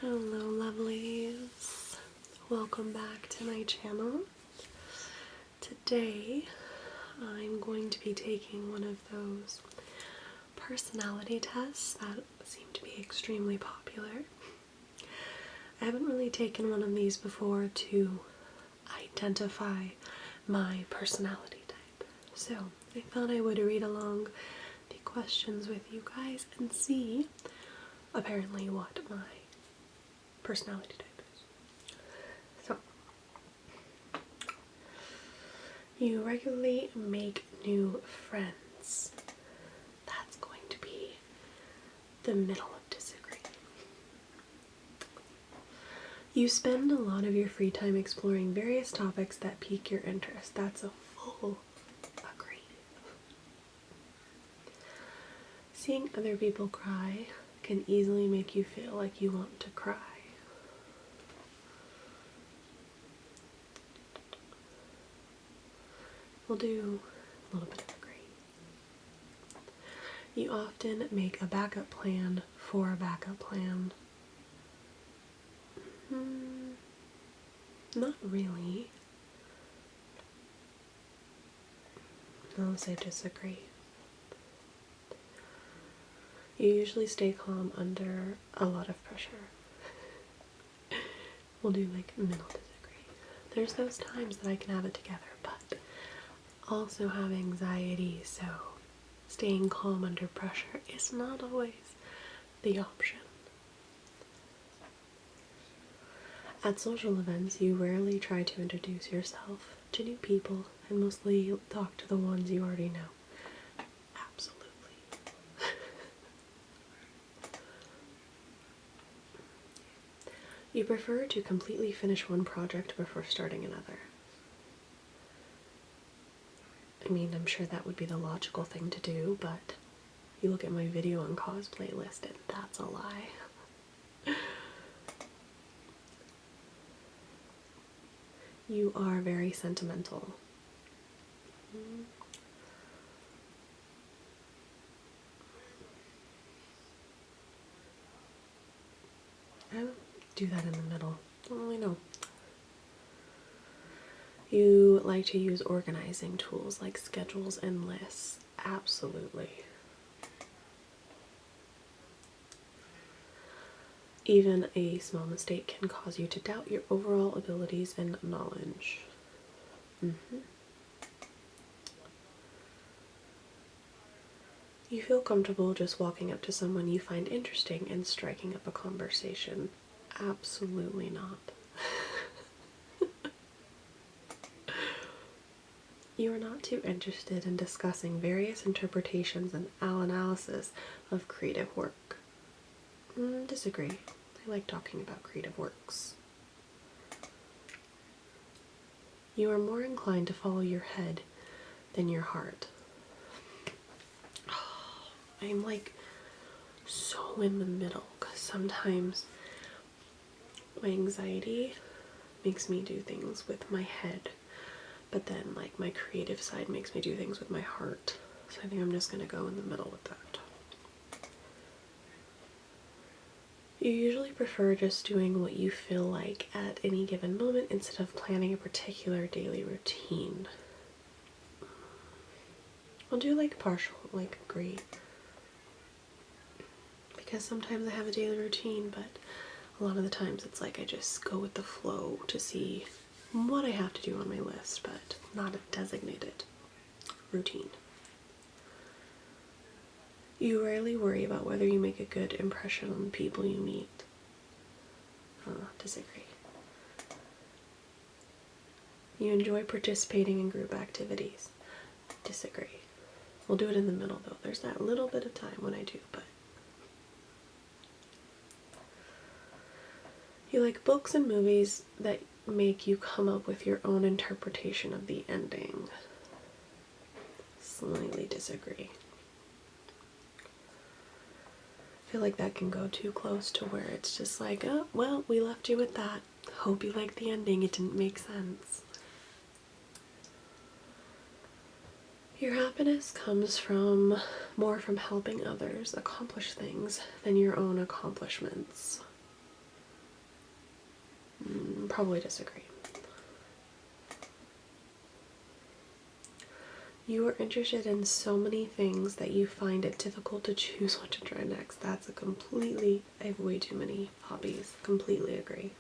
Hello lovelies, welcome back to my channel. Today I'm going to be taking one of those personality tests that seem to be extremely popular. I haven't really taken one of these before to identify my personality type, so I thought I would read along the questions with you guys and see apparently what my personality type is. So, you regularly make new friends. That's going to be the middle of disagree. You spend a lot of your free time exploring various topics that pique your interest. That's a full agree. Seeing other people cry can easily make you feel like you want to cry. We'll do a little bit of agree. You often make a backup plan for a backup plan. Not really. I'll say disagree. You usually stay calm under a lot of pressure. We'll do like middle disagree. There's those times that I can have it together, but also have anxiety, so staying calm under pressure is not always the option. At social events, you rarely try to introduce yourself to new people and mostly talk to the ones you already know. Absolutely. You prefer to completely finish one project before starting another. I mean, I'm sure that would be the logical thing to do, but you look at my video on cosplay list and that's a lie. You are very sentimental. I would do that in the middle. Don't really know. You like to use organizing tools like schedules and lists. Absolutely. Even a small mistake can cause you to doubt your overall abilities and knowledge. You feel comfortable just walking up to someone you find interesting and striking up a conversation. Absolutely not. You are not too interested in discussing various interpretations and analysis of creative work. Disagree. I like talking about creative works. You are more inclined to follow your head than your heart. I'm like so in the middle because sometimes my anxiety makes me do things with my head, but then like my creative side makes me do things with my heart. So I think I'm just gonna go in the middle with that. You usually prefer just doing what you feel like at any given moment instead of planning a particular daily routine. I'll do like partial, like agree. Because sometimes I have a daily routine, but a lot of the times it's like I just go with the flow to see what I have to do on my list, but not a designated routine. You rarely worry about whether you make a good impression on the people you meet. Disagree. You enjoy participating in group activities. Disagree. We'll do it in the middle though. There's that little bit of time when I do, but you like books and movies that make you come up with your own interpretation of the ending. Slightly disagree. I feel like that can go too close to where it's just like, oh, well, we left you with that. Hope you liked the ending. It didn't make sense. Your happiness comes more from helping others accomplish things than your own accomplishments. Probably disagree. You are interested in so many things that you find it difficult to choose what to try next. That's a completely, I have way too many hobbies. Completely agree.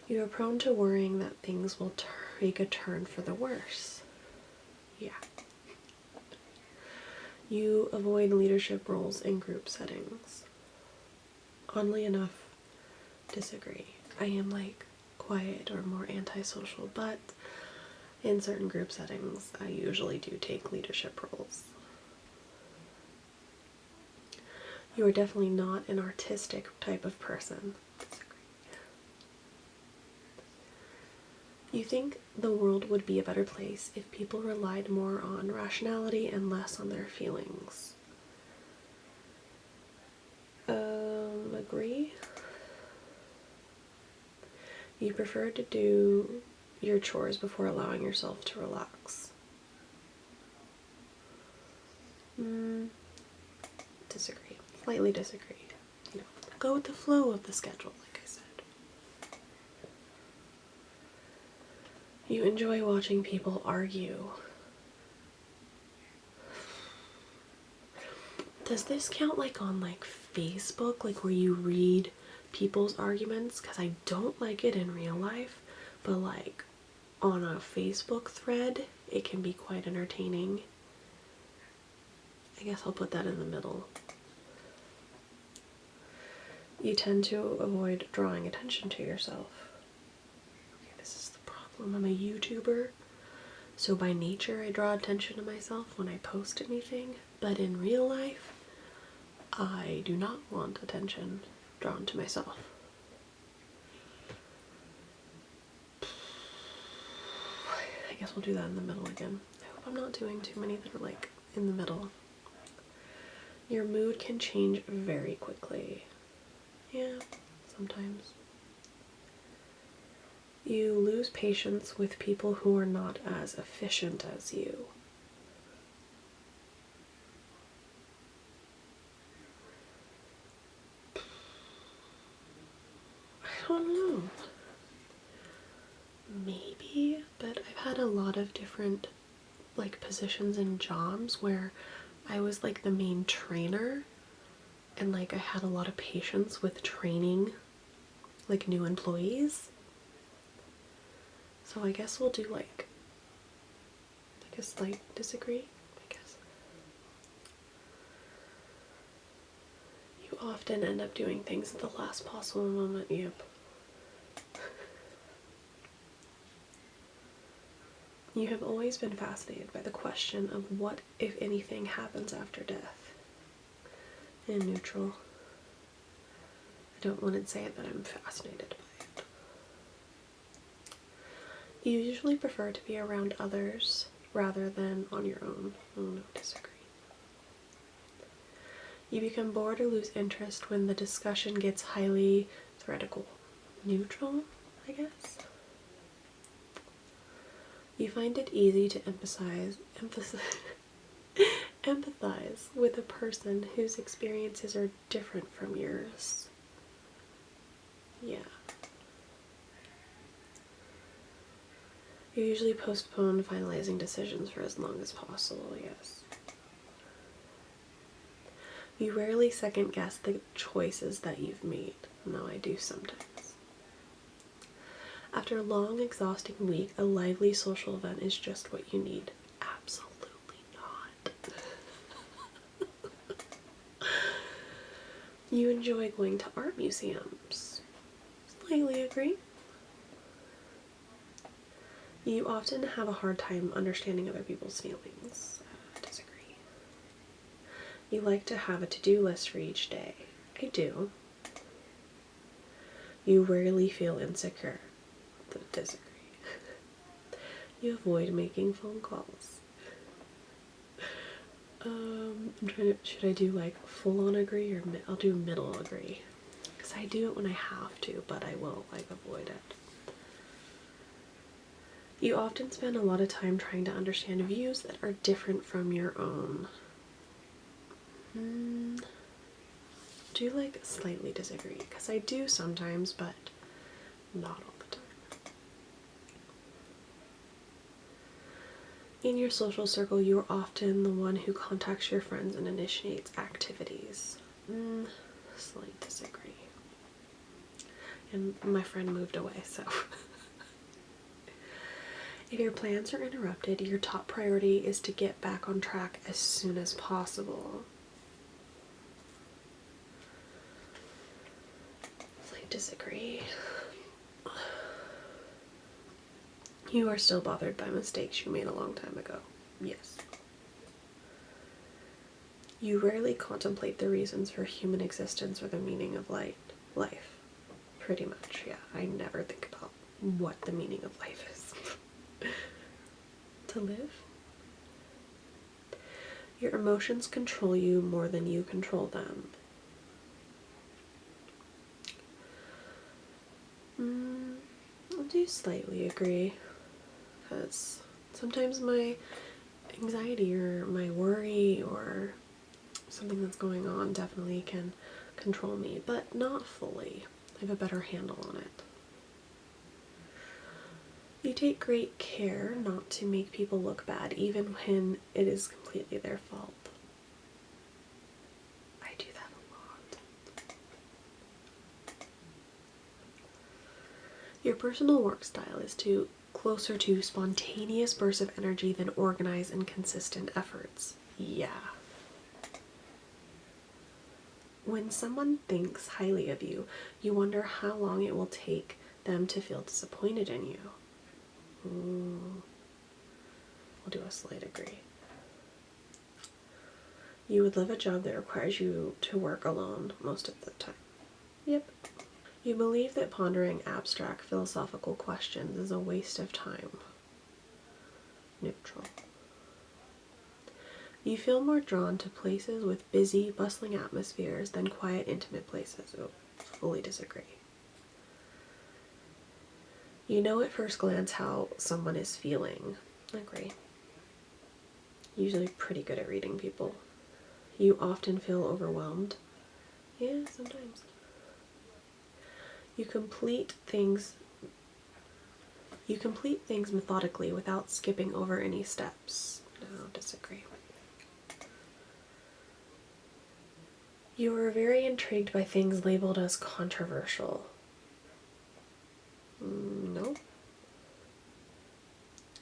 You are prone to worrying that things will take a turn for the worse. Yeah. You avoid leadership roles in group settings. Oddly enough, disagree. I am like quiet or more antisocial, but in certain group settings, I usually do take leadership roles. You are definitely not an artistic type of person. You think the world would be a better place if people relied more on rationality and less on their feelings. Agree. You prefer to do your chores before allowing yourself to relax. Disagree. Slightly disagree. You know, go with the flow of the schedule, like I said. You enjoy watching people argue. Does this count like on like Facebook, like where you read people's arguments? Because I don't like it in real life, but like on a Facebook thread, it can be quite entertaining. I guess I'll put that in the middle. You tend to avoid drawing attention to yourself. Okay, this is the problem. I'm a YouTuber, so by nature I draw attention to myself when I post anything, but in real life, I do not want attention drawn to myself. I guess we'll do that in the middle again. I hope I'm not doing too many that are like in the middle. Your mood can change very quickly. Yeah, sometimes. You lose patience with people who are not as efficient as you. I don't know. Maybe, but I've had a lot of different like positions and jobs where I was like the main trainer, and like I had a lot of patience with training like new employees. So I guess we'll do like a slight disagree, I guess. You often end up doing things at the last possible moment. Yep. You have always been fascinated by the question of what, if anything, happens after death. In neutral. I don't want to say it, but I'm fascinated by it. You usually prefer to be around others rather than on your own. Oh no, disagree. You become bored or lose interest when the discussion gets highly theoretical. Neutral, I guess. You find it easy to empathize with a person whose experiences are different from yours. Yeah. You usually postpone finalizing decisions for as long as possible, yes. You rarely second guess the choices that you've made. No, I do sometimes. After a long, exhausting week, a lively social event is just what you need. Absolutely not. You enjoy going to art museums. Slightly agree. You often have a hard time understanding other people's feelings. Disagree. You like to have a to-do list for each day. I do. You rarely feel insecure. Disagree. You avoid making phone calls. I'm trying to, should I do like full-on agree or I'll do middle agree? Because I do it when I have to, but I will like avoid it. You often spend a lot of time trying to understand views that are different from your own. Do like slightly disagree, because I do sometimes, but Not all the time. In your social circle, you are often the one who contacts your friends and initiates activities. Slight disagree. And my friend moved away, so. If your plans are interrupted, your top priority is to get back on track as soon as possible. Slight disagree. You are still bothered by mistakes you made a long time ago. Yes. You rarely contemplate the reasons for human existence or the meaning of life. Pretty much, yeah. I never think about what the meaning of life is. To live. Your emotions control you more than you control them. I do slightly agree. Because sometimes my anxiety or my worry or something that's going on definitely can control me, but not fully. I have a better handle on it. You take great care not to make people look bad, even when it is completely their fault. I do that a lot. Your personal work style is closer to spontaneous bursts of energy than organized and consistent efforts. Yeah. When someone thinks highly of you, you wonder how long it will take them to feel disappointed in you. We'll do a slight agree. You would love a job that requires you to work alone most of the time. Yep. You believe that pondering abstract philosophical questions is a waste of time. Neutral. You feel more drawn to places with busy, bustling atmospheres than quiet, intimate places. Oh, fully disagree. You know at first glance how someone is feeling. Agree. Usually pretty good at reading people. You often feel overwhelmed. Yeah, sometimes. You complete things methodically without skipping over any steps. No, disagree. You are very intrigued by things labeled as controversial. No.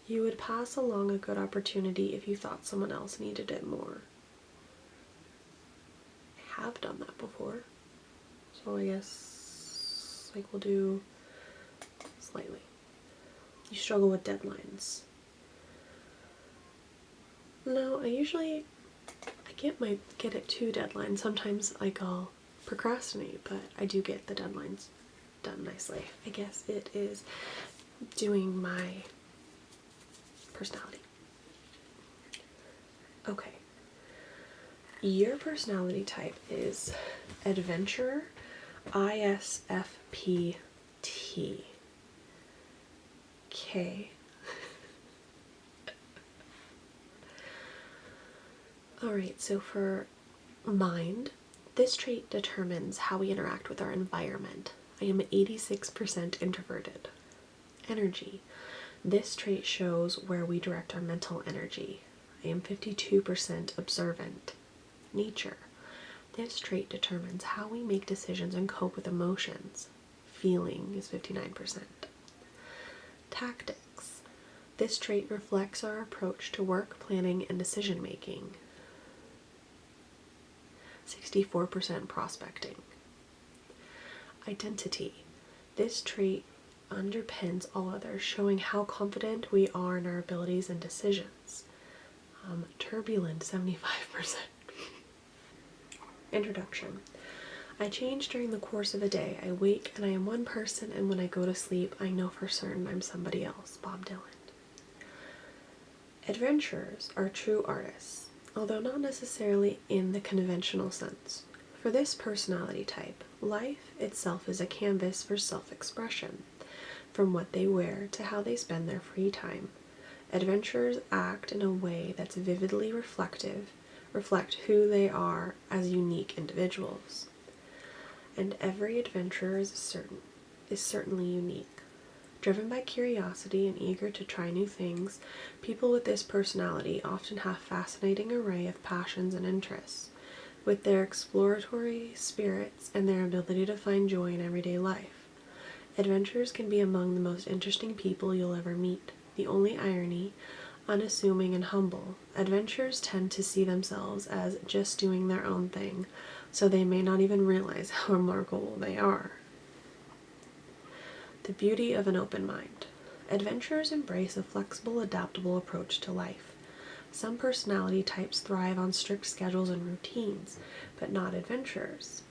You would pass along a good opportunity if you thought someone else needed it more. I have done that before. So I guess, like, we'll do slightly. You struggle with deadlines. No, I get it to deadlines. Sometimes, like, I'll procrastinate, but I do get the deadlines done nicely. I guess it is doing my personality. Okay. Your personality type is adventurer, ISFP T. K. Alright, so for mind, this trait determines how we interact with our environment. I am 86% introverted. Energy. This trait shows where we direct our mental energy. I am 52% observant. Nature. This trait determines how we make decisions and cope with emotions. Feeling is 59%. Tactics. This trait reflects our approach to work, planning, and decision making. 64% prospecting. Identity. This trait underpins all others, showing how confident we are in our abilities and decisions. Turbulent, 75%. Introduction. I change during the course of a day. I wake and I am one person, and when I go to sleep, I know for certain I'm somebody else. Bob Dylan. Adventurers are true artists, although not necessarily in the conventional sense. For this personality type, life itself is a canvas for self-expression, from what they wear to how they spend their free time. Adventurers act in a way that's vividly reflect who they are as unique individuals. And every adventurer is certain. is certainly unique. Driven by curiosity and eager to try new things, people with this personality often have a fascinating array of passions and interests. With their exploratory spirits and their ability to find joy in everyday life, adventurers can be among the most interesting people you'll ever meet. The only irony, unassuming and humble, adventurers tend to see themselves as just doing their own thing, so they may not even realize how remarkable they are. The beauty of an open mind. Adventurers embrace a flexible, adaptable approach to life. Some personality types thrive on strict schedules and routines, but not adventurers.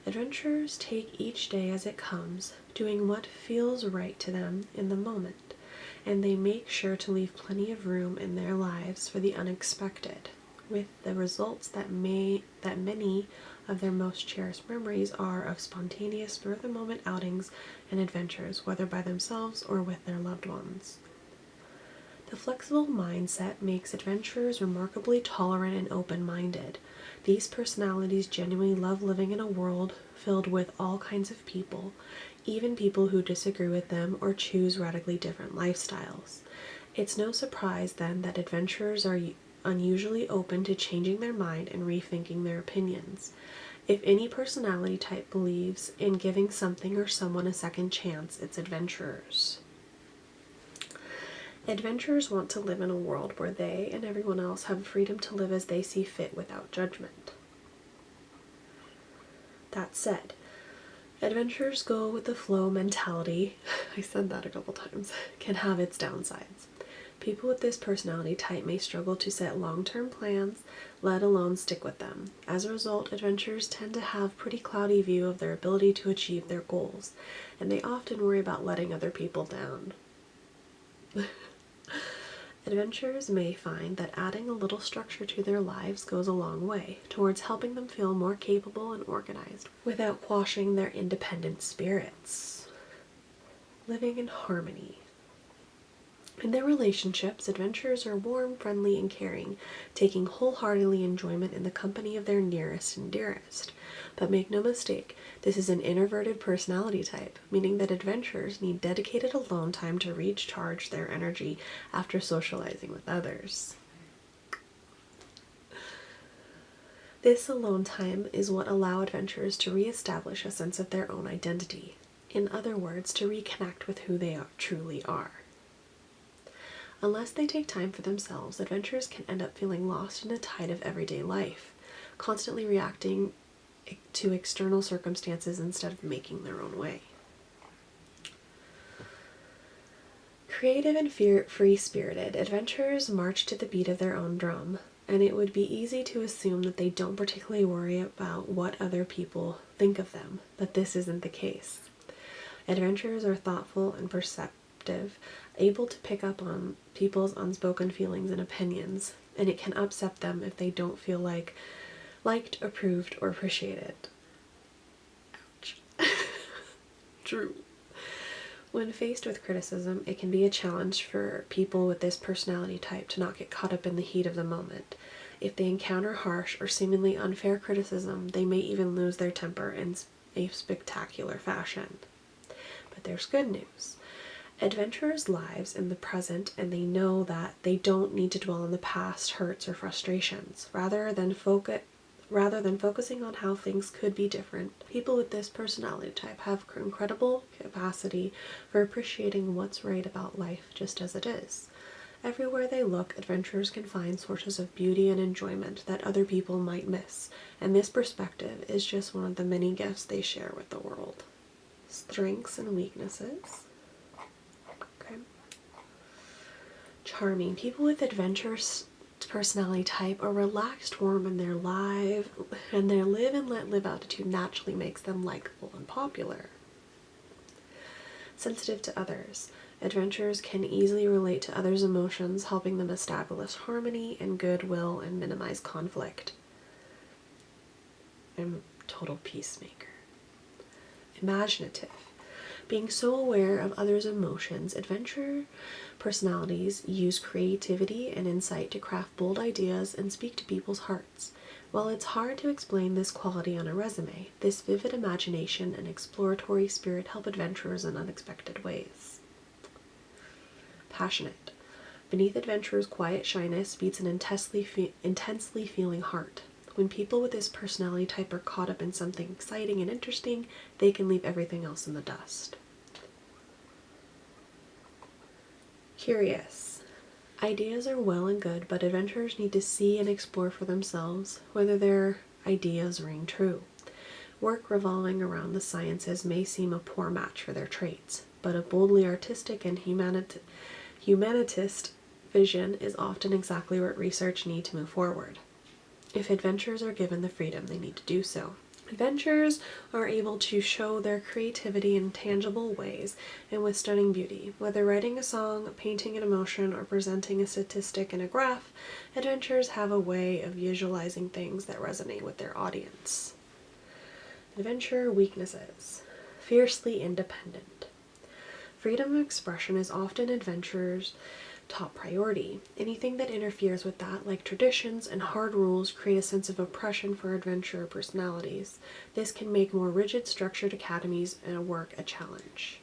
Adventurers take each day as it comes, doing what feels right to them in the moment, and they make sure to leave plenty of room in their lives for the unexpected, with the results that many of their most cherished memories are of spontaneous spur-of-the-moment outings and adventures, whether by themselves or with their loved ones. The flexible mindset makes adventurers remarkably tolerant and open-minded. These personalities genuinely love living in a world filled with all kinds of people, even people who disagree with them or choose radically different lifestyles. It's no surprise, then, that adventurers are unusually open to changing their mind and rethinking their opinions. If any personality type believes in giving something or someone a second chance, it's adventurers. Adventurers want to live in a world where they and everyone else have freedom to live as they see fit without judgment. That said, adventurers go with the flow mentality, I said that a couple times, can have its downsides. People with this personality type may struggle to set long-term plans, let alone stick with them. As a result, adventurers tend to have a pretty cloudy view of their ability to achieve their goals, and they often worry about letting other people down. Adventurers may find that adding a little structure to their lives goes a long way towards helping them feel more capable and organized without quashing their independent spirits. Living in harmony. In their relationships, adventurers are warm, friendly, and caring, taking wholeheartedly enjoyment in the company of their nearest and dearest. But make no mistake, this is an introverted personality type, meaning that adventurers need dedicated alone time to recharge their energy after socializing with others. This alone time is what allows adventurers to reestablish a sense of their own identity. In other words, to reconnect with who they truly are. Unless they take time for themselves, adventurers can end up feeling lost in a tide of everyday life, constantly reacting to external circumstances instead of making their own way. Creative and free-spirited, adventurers march to the beat of their own drum, and it would be easy to assume that they don't particularly worry about what other people think of them, but this isn't the case. Adventurers are thoughtful and perceptive, able to pick up on people's unspoken feelings and opinions, and it can upset them if they don't feel liked, approved, or appreciated. Ouch. True. When faced with criticism, it can be a challenge for people with this personality type to not get caught up in the heat of the moment. If they encounter harsh or seemingly unfair criticism, they may even lose their temper in a spectacular fashion. But there's good news. Adventurers' lives in the present, and they know that they don't need to dwell on the past hurts or frustrations. Rather than focusing on how things could be different, people with this personality type have incredible capacity for appreciating what's right about life just as it is. Everywhere they look, adventurers can find sources of beauty and enjoyment that other people might miss, and this perspective is just one of the many gifts they share with the world. Strengths and weaknesses. Charming. People with adventurous personality type are relaxed, warm in their live, and their live and let live attitude naturally makes them likable and popular. Sensitive to others. Adventurers can easily relate to others' emotions, helping them establish harmony and goodwill and minimize conflict. I'm a total peacemaker. Imaginative. Being so aware of others' emotions, adventure personalities use creativity and insight to craft bold ideas and speak to people's hearts. While it's hard to explain this quality on a resume, this vivid imagination and exploratory spirit help adventurers in unexpected ways. Passionate. Beneath adventurers' quiet shyness beats an intensely feeling heart. When people with this personality type are caught up in something exciting and interesting, they can leave everything else in the dust. Curious. Ideas are well and good, but adventurers need to see and explore for themselves whether their ideas ring true. Work revolving around the sciences may seem a poor match for their traits, but a boldly artistic and humanitist vision is often exactly what research needs to move forward. If adventurers are given the freedom, they need to do so. Adventurers are able to show their creativity in tangible ways and with stunning beauty. Whether writing a song, painting an emotion, or presenting a statistic in a graph, adventurers have a way of visualizing things that resonate with their audience. Adventurer weaknesses. Fiercely independent. Freedom of expression is often adventurers' top priority. Anything that interferes with that, like traditions and hard rules, create a sense of oppression for adventurer personalities. This can make more rigid, structured academies and work a challenge.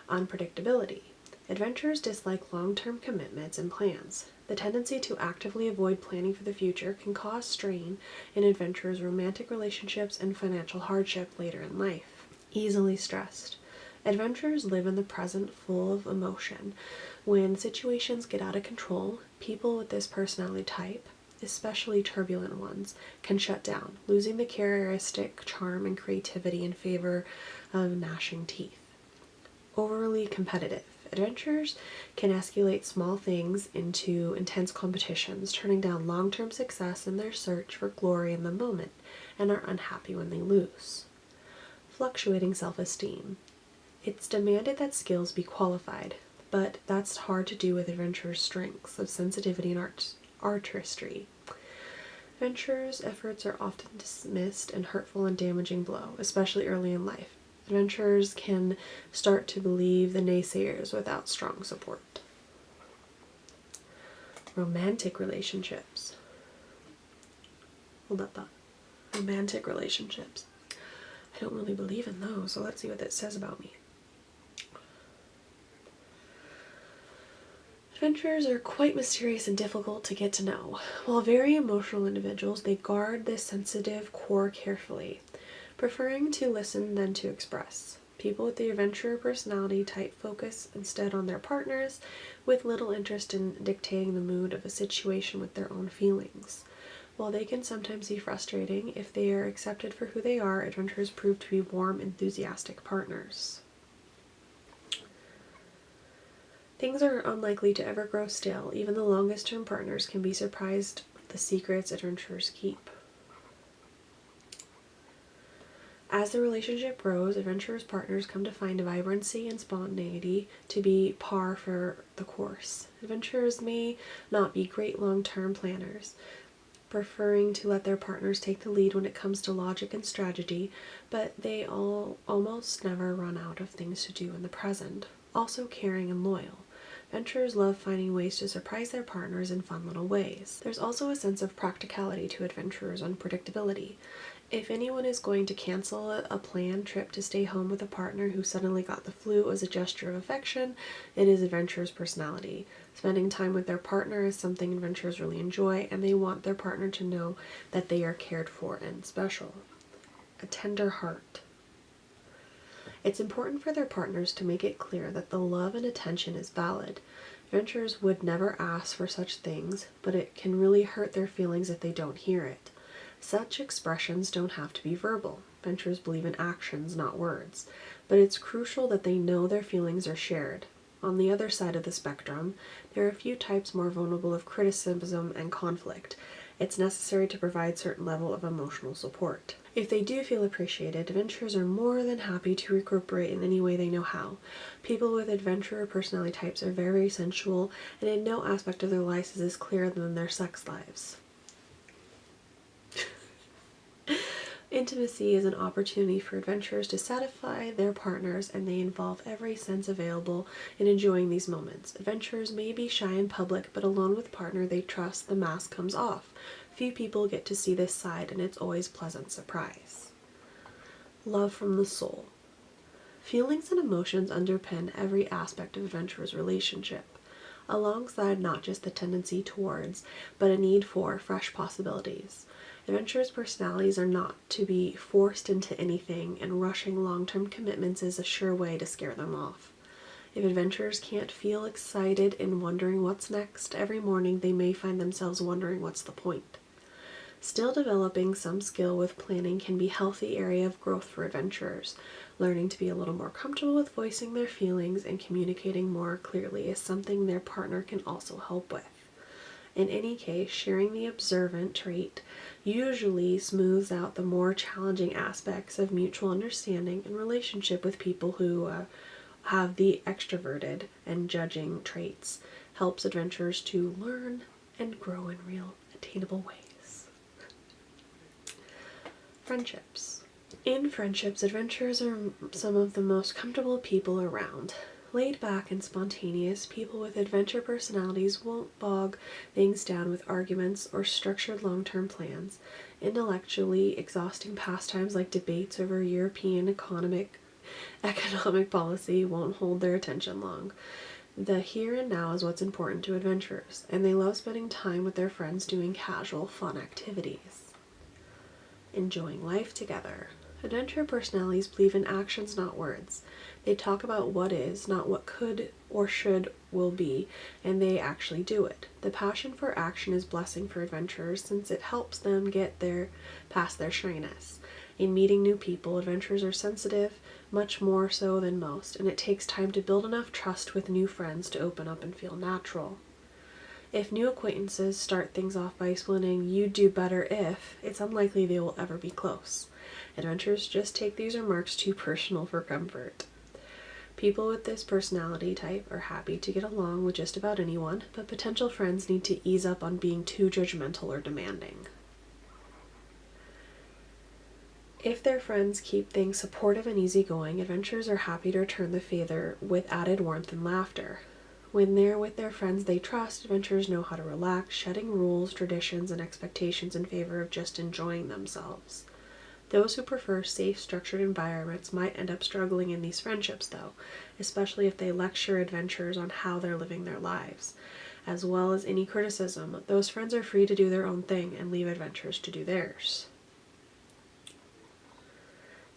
Unpredictability. Adventurers dislike long-term commitments and plans. The tendency to actively avoid planning for the future can cause strain in adventurers' romantic relationships and financial hardship later in life. Easily stressed. Adventurers live in the present full of emotion. When situations get out of control, people with this personality type, especially turbulent ones, can shut down, losing the characteristic charm and creativity in favor of gnashing teeth. Overly competitive. Adventurers can escalate small things into intense competitions, turning down long-term success in their search for glory in the moment, and are unhappy when they lose. Fluctuating self-esteem. It's demanded that skills be qualified, but that's hard to do with adventurers' strengths of sensitivity and artistry. Adventurers' efforts are often dismissed and hurtful and damaging blow, especially early in life. Adventurers can start to believe the naysayers without strong support. Romantic relationships. Hold that thought. Romantic relationships. I don't really believe in those, so let's see what that says about me. Adventurers are quite mysterious and difficult to get to know. While very emotional individuals, they guard this sensitive core carefully, preferring to listen than to express. People with the adventurer personality type focus instead on their partners, with little interest in dictating the mood of a situation with their own feelings. While they can sometimes be frustrating, if they are accepted for who they are, adventurers prove to be warm, enthusiastic partners. Things are unlikely to ever grow stale. Even the longest-term partners can be surprised with the secrets adventurers keep. As the relationship grows, adventurers' partners come to find vibrancy and spontaneity to be par for the course. Adventurers may not be great long-term planners, preferring to let their partners take the lead when it comes to logic and strategy, but they almost never run out of things to do in the present. Also caring and loyal. Adventurers love finding ways to surprise their partners in fun little ways. There's also a sense of practicality to adventurers' unpredictability. If anyone is going to cancel a planned trip to stay home with a partner who suddenly got the flu as a gesture of affection, it is adventurers' personality. Spending time with their partner is something adventurers really enjoy, and they want their partner to know that they are cared for and special. A tender heart. It's important for their partners to make it clear that the love and attention is valid. Adventurers would never ask for such things, but it can really hurt their feelings if they don't hear it. Such expressions don't have to be verbal. Adventurers believe in actions, not words, but it's crucial that they know their feelings are shared. On the other side of the spectrum, there are a few types more vulnerable of criticism and conflict. It's necessary to provide certain level of emotional support. If they do feel appreciated, adventurers are more than happy to recuperate in any way they know how. People with adventurer personality types are very sensual, and in no aspect of their lives is this clearer than their sex lives. Intimacy is an opportunity for adventurers to satisfy their partners, and they involve every sense available in enjoying these moments. Adventurers may be shy in public, but alone with a partner they trust, the mask comes off. Few people get to see this side, and it's always a pleasant surprise. Love from the soul. Feelings and emotions underpin every aspect of adventurers' relationship, alongside not just the tendency towards, but a need for fresh possibilities. Adventurers' personalities are not to be forced into anything, and rushing long-term commitments is a sure way to scare them off. If adventurers can't feel excited and wondering what's next every morning, they may find themselves wondering what's the point. Still, developing some skill with planning can be a healthy area of growth for adventurers. Learning to be a little more comfortable with voicing their feelings and communicating more clearly is something their partner can also help with. In any case, sharing the observant trait usually smooths out the more challenging aspects of mutual understanding and relationship with people who have the extroverted and judging traits. Helps adventurers to learn and grow in real, attainable ways. Friendships. In friendships, adventurers are some of the most comfortable people around. Laid back and spontaneous, people with adventure personalities won't bog things down with arguments or structured long-term plans. Intellectually exhausting pastimes like debates over European economic policy won't hold their attention long. The here and now is what's important to adventurers, and they love spending time with their friends doing casual, fun activities. Enjoying life together. Adventurer personalities believe in actions, not words. They talk about what is, not what could or should will be, and they actually do it. The passion for action is a blessing for adventurers since it helps them get past their shyness. In meeting new people, adventurers are sensitive, much more so than most, and it takes time to build enough trust with new friends to open up and feel natural. If new acquaintances start things off by explaining "you'd do better if," it's unlikely they will ever be close. Adventurers just take these remarks too personal for comfort. People with this personality type are happy to get along with just about anyone, but potential friends need to ease up on being too judgmental or demanding. If their friends keep things supportive and easygoing, adventurers are happy to return the favor with added warmth and laughter. When they're with their friends they trust, adventurers know how to relax, shedding rules, traditions, and expectations in favor of just enjoying themselves. Those who prefer safe, structured environments might end up struggling in these friendships, though, especially if they lecture adventurers on how they're living their lives. As well as any criticism, those friends are free to do their own thing and leave adventurers to do theirs.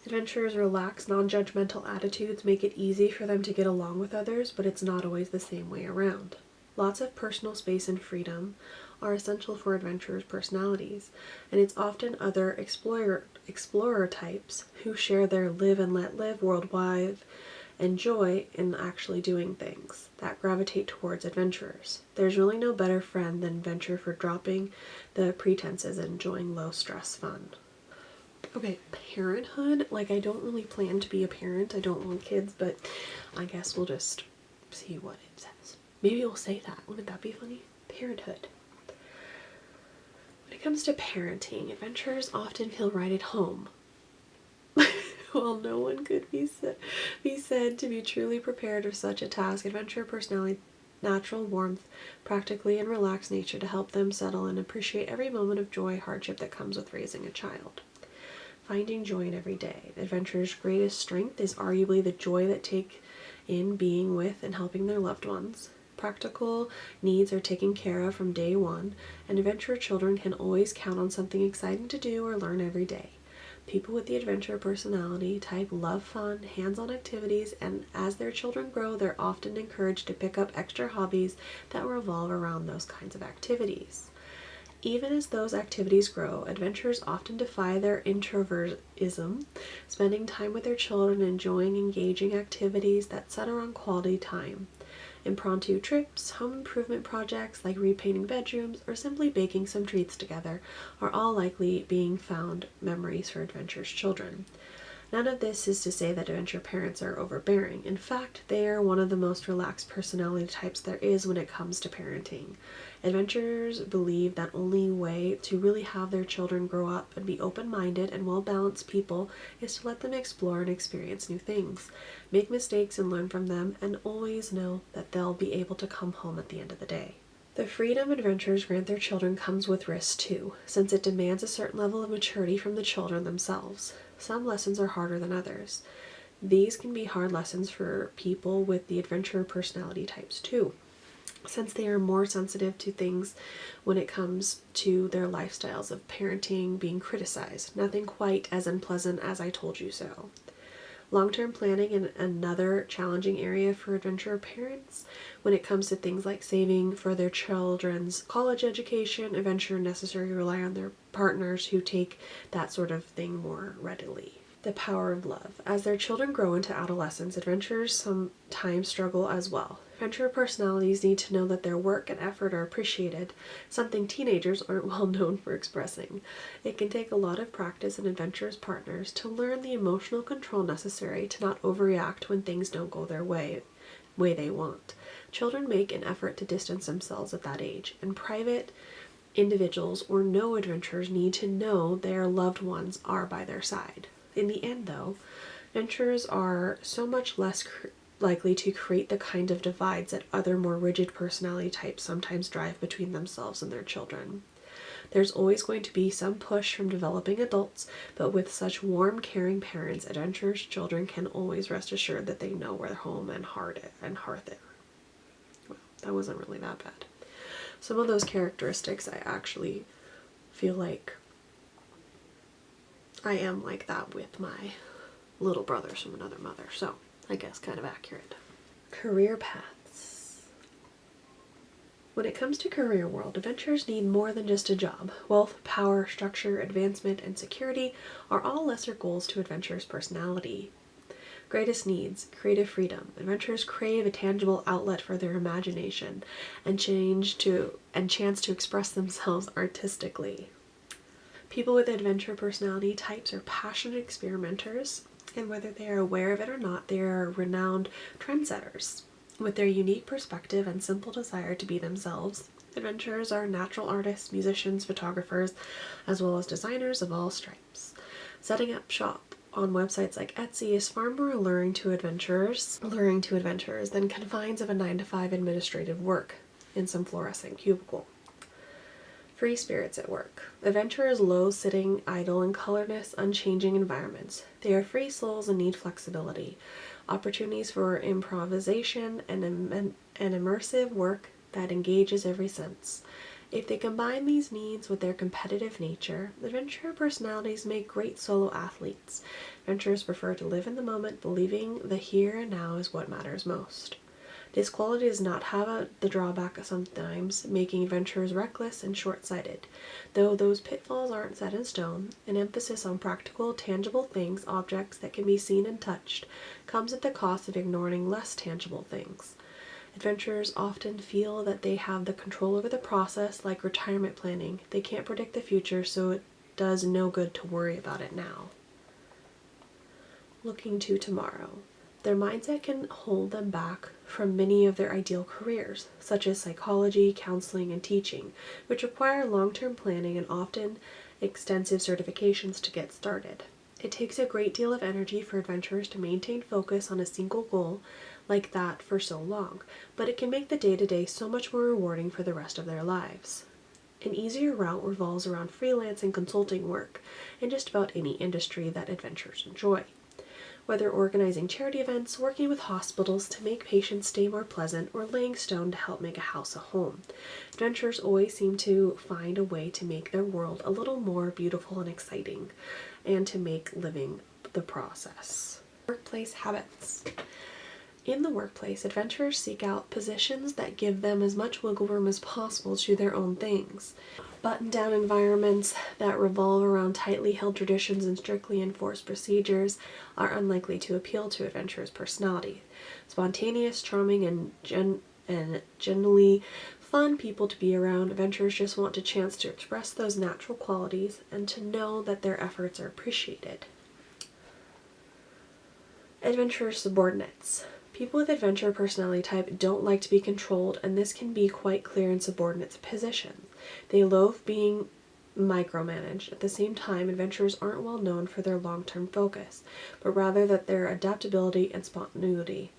Adventurers' relaxed, non-judgmental attitudes make it easy for them to get along with others, but it's not always the same way around. Lots of personal space and freedom are essential for adventurers' personalities, and it's often other explorer types who share their live and let live worldwide and joy in actually doing things that gravitate towards adventurers. There's really no better friend than adventure for dropping the pretenses and enjoying low-stress fun. Okay, parenthood. Like, I don't really plan to be a parent. I don't want kids, but I guess we'll just see what it says. Maybe we'll say that. Wouldn't that be funny? Parenthood. When it comes to parenting, adventurers often feel right at home. While no one could be said to be truly prepared for such a task, adventurer personality, natural warmth, practically and relaxed nature to help them settle and appreciate every moment of joy, hardship that comes with raising a child. Finding joy in every day. The adventurer's greatest strength is arguably the joy that take in being with and helping their loved ones. Practical needs are taken care of from day one, and adventurer children can always count on something exciting to do or learn every day. People with the adventurer personality type love fun, hands-on activities, and as their children grow, they're often encouraged to pick up extra hobbies that revolve around those kinds of activities. Even as those activities grow, adventurers often defy their introvertism, spending time with their children, enjoying engaging activities that center on quality time. Impromptu trips, home improvement projects like repainting bedrooms, or simply baking some treats together are all likely being found memories for adventurous children. None of this is to say that adventure parents are overbearing. In fact, they are one of the most relaxed personality types there is when it comes to parenting. Adventurers believe that only way to really have their children grow up and be open-minded and well-balanced people is to let them explore and experience new things, make mistakes and learn from them, and always know that they'll be able to come home at the end of the day. The freedom adventurers grant their children comes with risk too, since it demands a certain level of maturity from the children themselves. Some lessons are harder than others. These can be hard lessons for people with the adventurer personality types too, since they are more sensitive to things when it comes to their lifestyles of parenting being criticized. Nothing quite as unpleasant as I told you so. Long-term planning is another challenging area for adventurer parents when it comes to things like saving for their children's college education. Adventurers necessarily rely on their partners who take that sort of thing more readily. The power of love. As their children grow into adolescence, adventurers sometimes struggle as well. Adventurer personalities need to know that their work and effort are appreciated, something teenagers aren't well known for expressing. It can take a lot of practice and adventurers' partners to learn the emotional control necessary to not overreact when things don't go their way they want. Children make an effort to distance themselves at that age, and private individuals or no adventurers need to know their loved ones are by their side. In the end, though, adventurers are so much less likely to create the kind of divides that other more rigid personality types sometimes drive between themselves and their children. There's always going to be some push from developing adults, but with such warm, caring parents, adventurers' children can always rest assured that they know where home and hearth are. Well, that wasn't really that bad. Some of those characteristics I actually feel like I am like that with my little brothers from another mother, so I guess kind of accurate. Career paths. When it comes to career world, adventurers need more than just a job. Wealth, power, structure, advancement, and security are all lesser goals to adventurers' personality. Greatest needs, creative freedom. Adventurers crave a tangible outlet for their imagination and chance to express themselves artistically. People with adventure personality types are passionate experimenters, and whether they are aware of it or not, they are renowned trendsetters. With their unique perspective and simple desire to be themselves, adventurers are natural artists, musicians, photographers, as well as designers of all stripes. Setting up shop on websites like Etsy is far more alluring to adventurers than confines of a 9-to-5 administrative work in some fluorescent cubicle. Free spirits at work. Adventurers loathe sitting idle in colorless, unchanging environments. They are free souls and need flexibility, opportunities for improvisation, and immersive work that engages every sense. If they combine these needs with their competitive nature, adventurer personalities make great solo athletes. Adventurers prefer to live in the moment, believing the here and now is what matters most. This quality does not have the drawback of sometimes making adventurers reckless and short-sighted. Though those pitfalls aren't set in stone, an emphasis on practical, tangible things, objects that can be seen and touched, comes at the cost of ignoring less tangible things. Adventurers often feel that they have the control over the process, like retirement planning. They can't predict the future, so it does no good to worry about it now. Looking to tomorrow. Their mindset can hold them back from many of their ideal careers, such as psychology, counseling, and teaching, which require long-term planning and often extensive certifications to get started. It takes a great deal of energy for adventurers to maintain focus on a single goal like that for so long, but it can make the day-to-day so much more rewarding for the rest of their lives. An easier route revolves around freelance and consulting work in just about any industry that adventurers enjoy. Whether organizing charity events, working with hospitals to make patients stay more pleasant, or laying stone to help make a house a home, adventurers always seem to find a way to make their world a little more beautiful and exciting, and to make living the process. Workplace habits. In the workplace, adventurers seek out positions that give them as much wiggle room as possible to do their own things. Buttoned-down environments that revolve around tightly held traditions and strictly enforced procedures are unlikely to appeal to adventurers' personality. Spontaneous, charming, and generally fun people to be around, adventurers just want a chance to express those natural qualities and to know that their efforts are appreciated. Adventurer subordinates. People with adventurer personality type don't like to be controlled, and this can be quite clear in subordinates' positions. They loathe being micromanaged. At the same time, adventurers aren't well known for their long-term focus, but rather that their adaptability and spontaneity.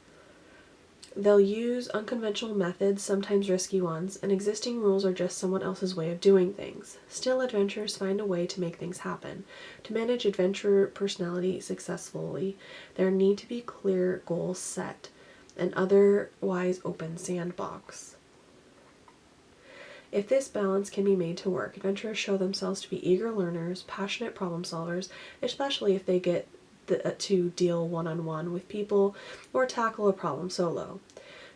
They'll use unconventional methods, sometimes risky ones, and existing rules are just someone else's way of doing things. Still, adventurers find a way to make things happen. To manage adventurer personality successfully, there need to be clear goals set, an otherwise open sandbox. If this balance can be made to work, adventurers show themselves to be eager learners, passionate problem solvers, especially if they get to deal one-on-one with people or tackle a problem solo.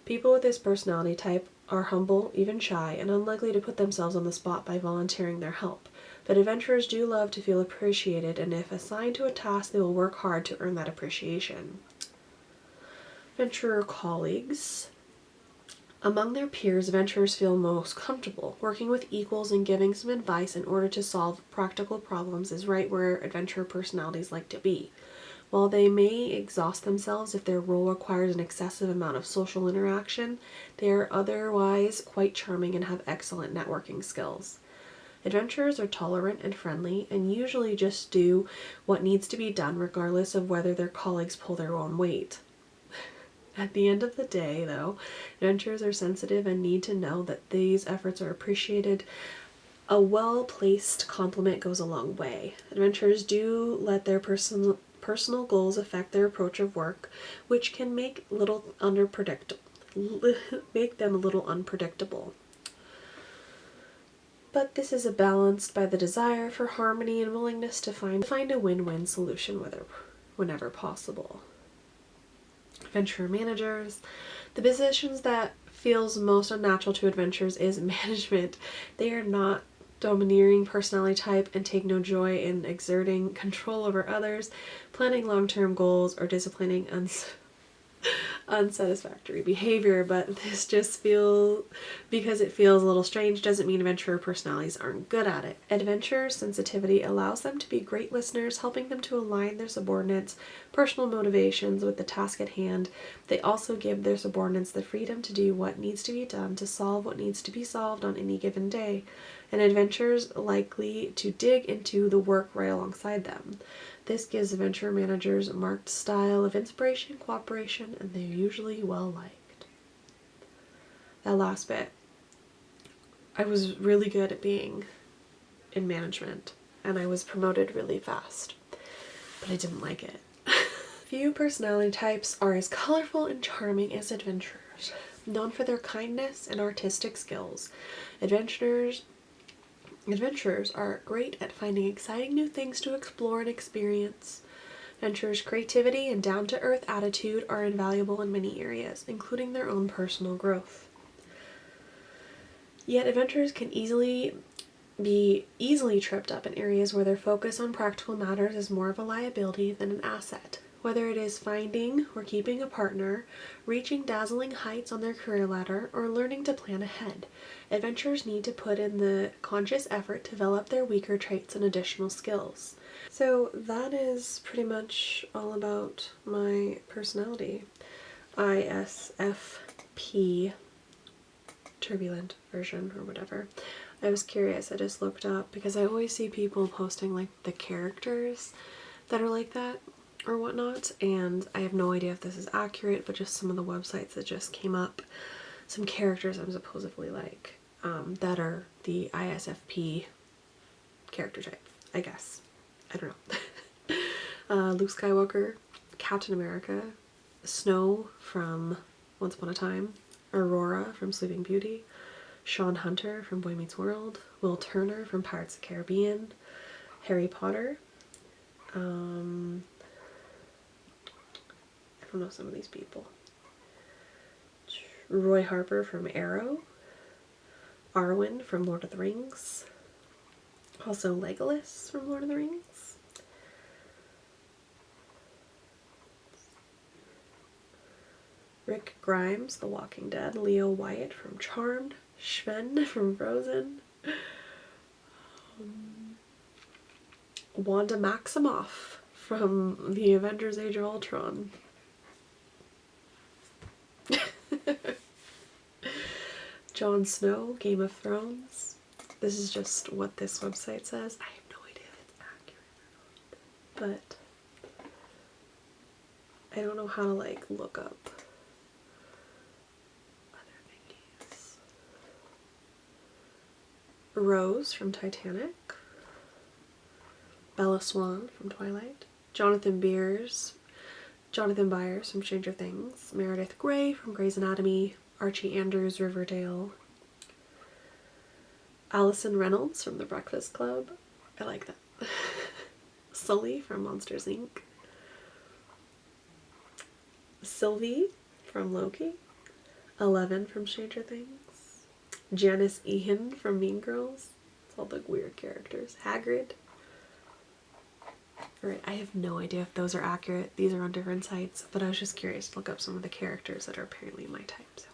People with this personality type are humble, even shy, and unlikely to put themselves on the spot by volunteering their help. But adventurers do love to feel appreciated, and if assigned to a task, they will work hard to earn that appreciation. Adventurer colleagues. Among their peers, adventurers feel most comfortable. Working with equals and giving some advice in order to solve practical problems is right where adventurer personalities like to be. While they may exhaust themselves if their role requires an excessive amount of social interaction, they are otherwise quite charming and have excellent networking skills. Adventurers are tolerant and friendly and usually just do what needs to be done regardless of whether their colleagues pull their own weight. At the end of the day, though, adventurers are sensitive and need to know that these efforts are appreciated. A well-placed compliment goes a long way. Adventurers do let their personal goals affect their approach of work, which can make them a little unpredictable. But this is balanced by the desire for harmony and willingness to find a win-win solution whenever possible. Adventurer managers. The positions that feels most unnatural to adventurers is management. They are not domineering personality type and take no joy in exerting control over others, planning long-term goals, or disciplining unsatisfactory behavior, but this just because it feels a little strange doesn't mean adventurer personalities aren't good at it. Adventurer sensitivity allows them to be great listeners, helping them to align their subordinates' personal motivations with the task at hand. They also give their subordinates the freedom to do what needs to be done to solve what needs to be solved on any given day, and adventurers likely to dig into the work right alongside them. This gives adventure managers a marked style of inspiration, cooperation, and they're usually well liked. That last bit, I was really good at being in management, and I was promoted really fast, but I didn't like it. Few personality types are as colorful and charming as adventurers. Known for their kindness and artistic skills, adventurers are great at finding exciting new things to explore and experience. Adventurers' creativity and down-to-earth attitude are invaluable in many areas, including their own personal growth. Yet adventurers can be easily tripped up in areas where their focus on practical matters is more of a liability than an asset. Whether it is finding or keeping a partner, reaching dazzling heights on their career ladder, or learning to plan ahead, adventurers need to put in the conscious effort to develop their weaker traits and additional skills. So that is pretty much all about my personality. ISFP, turbulent version or whatever. I was curious, I just looked up because I always see people posting like the characters that are like that or whatnot, and I have no idea if this is accurate, but just some of the websites that just came up, some characters I'm supposedly like, that are the ISFP character type, I guess. I don't know. Luke Skywalker, Captain America, Snow from Once Upon a Time, Aurora from Sleeping Beauty, Sean Hunter from Boy Meets World, Will Turner from Pirates of the Caribbean, Harry Potter, I don't know some of these people. Roy Harper from Arrow, Arwen from Lord of the Rings, also Legolas from Lord of the Rings, Rick Grimes, The Walking Dead, Leo Wyatt from Charmed, Sven from Frozen, Wanda Maximoff from The Avengers Age of Ultron. Jon Snow, Game of Thrones. This is just what this website says. I have no idea if it's accurate or not, but I don't know how to like look up other thingies. Rose from Titanic. Bella Swan from Twilight. Jonathan Byers from Stranger Things. Meredith Grey from Grey's Anatomy. Archie Andrews, Riverdale. Allison Reynolds from The Breakfast Club. I like that. Sully from Monsters, Inc. Sylvie from Loki. Eleven from Stranger Things. Janice Ehan from Mean Girls. It's all the weird characters. Hagrid. Alright, I have no idea if those are accurate. These are on different sites, but I was just curious to look up some of the characters that are apparently my type. So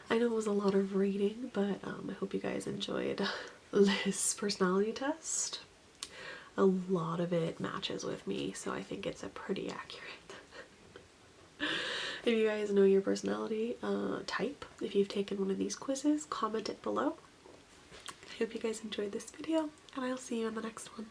I know it was a lot of reading, but I hope you guys enjoyed this personality test. A lot of it matches with me, so I think it's a pretty accurate. If you guys know your personality type, if you've taken one of these quizzes, comment it below. I hope you guys enjoyed this video, and I'll see you in the next one.